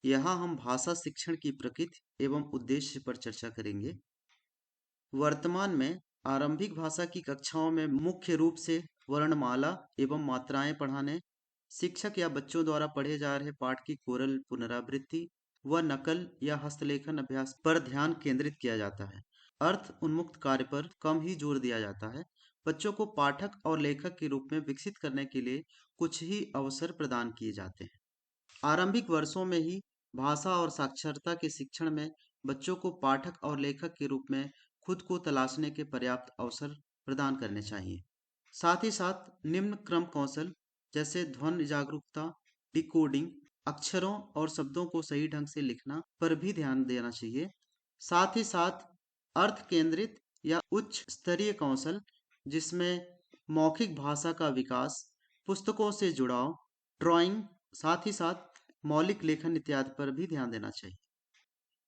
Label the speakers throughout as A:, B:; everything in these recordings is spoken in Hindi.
A: यहाँ हम भाषा शिक्षण की प्रकृति एवं उद्देश्य पर चर्चा करेंगे। वर्तमान में आरंभिक भाषा की कक्षाओं में मुख्य रूप से वर्णमाला एवं मात्राएं पढ़ाने, शिक्षक या बच्चों द्वारा पढ़े जा रहे पाठ की कोरल पुनरावृत्ति व नकल या हस्तलेखन अभ्यास पर ध्यान केंद्रित किया जाता है। अर्थ उन्मुक्त कार्य पर कम ही जोर दिया जाता है। बच्चों को पाठक और लेखक के रूप में विकसित करने के लिए कुछ ही अवसर प्रदान किए जाते हैं। आरंभिक वर्षों में ही भाषा और साक्षरता के शिक्षण में बच्चों को पाठक और लेखक के रूप में खुद को तलाशने के पर्याप्त अवसर प्रदान करने चाहिए। साथ ही साथ निम्न क्रम कौशल जैसे ध्वनि जागरूकता, डिकोडिंग, अक्षरों और शब्दों को सही ढंग से लिखना पर भी ध्यान देना चाहिए। साथ ही साथ अर्थ केंद्रित या उच्च स्तरीय कौशल जिसमें मौखिक भाषा का विकास, पुस्तकों से जुड़ाव, ड्राइंग, साथ ही साथ मौलिक लेखन इत्यादि पर भी ध्यान देना चाहिए।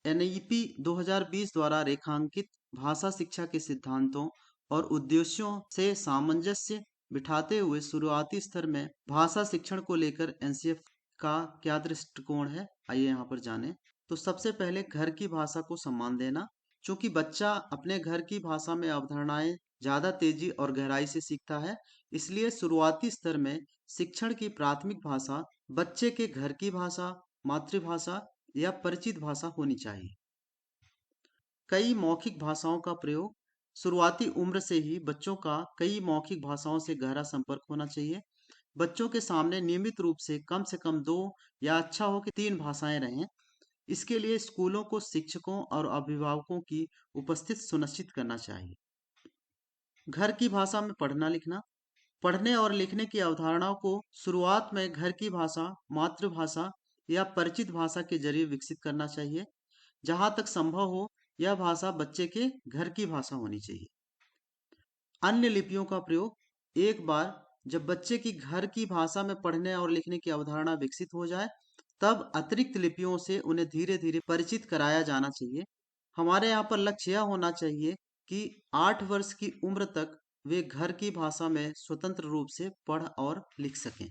A: एनईपी 2020 द्वारा रेखांकित भाषा शिक्षा के सिद्धांतों और उद्देश्यों से सामंजस्य बिठाते हुए शुरुआती स्तर में भाषा शिक्षण को लेकर एनसीएफ का क्या दृष्टिकोण है, आइए यहाँ पर जानें। तो सबसे पहले घर की भाषा को सम्मान देना। चूंकि बच्चा अपने घर की भाषा में अवधारणाएं ज्यादा तेजी और गहराई से सीखता है, इसलिए शुरुआती स्तर में शिक्षण की प्राथमिक भाषा बच्चे के घर की भाषा, मातृभाषा या परिचित भाषा होनी चाहिए। कई मौखिक भाषाओं का प्रयोग। शुरुआती उम्र से ही बच्चों का कई मौखिक भाषाओं से गहरा संपर्क होना चाहिए। बच्चों के सामने नियमित रूप से कम दो या अच्छा हो कि तीन भाषाएं रहें। इसके लिए स्कूलों को शिक्षकों और अभिभावकों की उपस्थित सुनिश्चित करना चाहिए। घर की भाषा में पढ़ना लिखना। पढ़ने और लिखने की अवधारणाओं को शुरुआत में घर की भाषा, मातृभाषा या परिचित भाषा के जरिए विकसित करना चाहिए। जहाँ तक संभव हो, यह भाषा बच्चे के घर की भाषा होनी चाहिए। अन्य लिपियों का प्रयोग। एक बार जब बच्चे की घर की भाषा में पढ़ने और लिखने की अवधारणा विकसित हो जाए, तब अतिरिक्त लिपियों से उन्हें धीरे धीरे परिचित कराया जाना चाहिए। हमारे यहाँ पर लक्ष्य यह होना चाहिए कि 8 वर्ष की उम्र तक वे घर की भाषा में स्वतंत्र रूप से पढ़ और लिख सकें।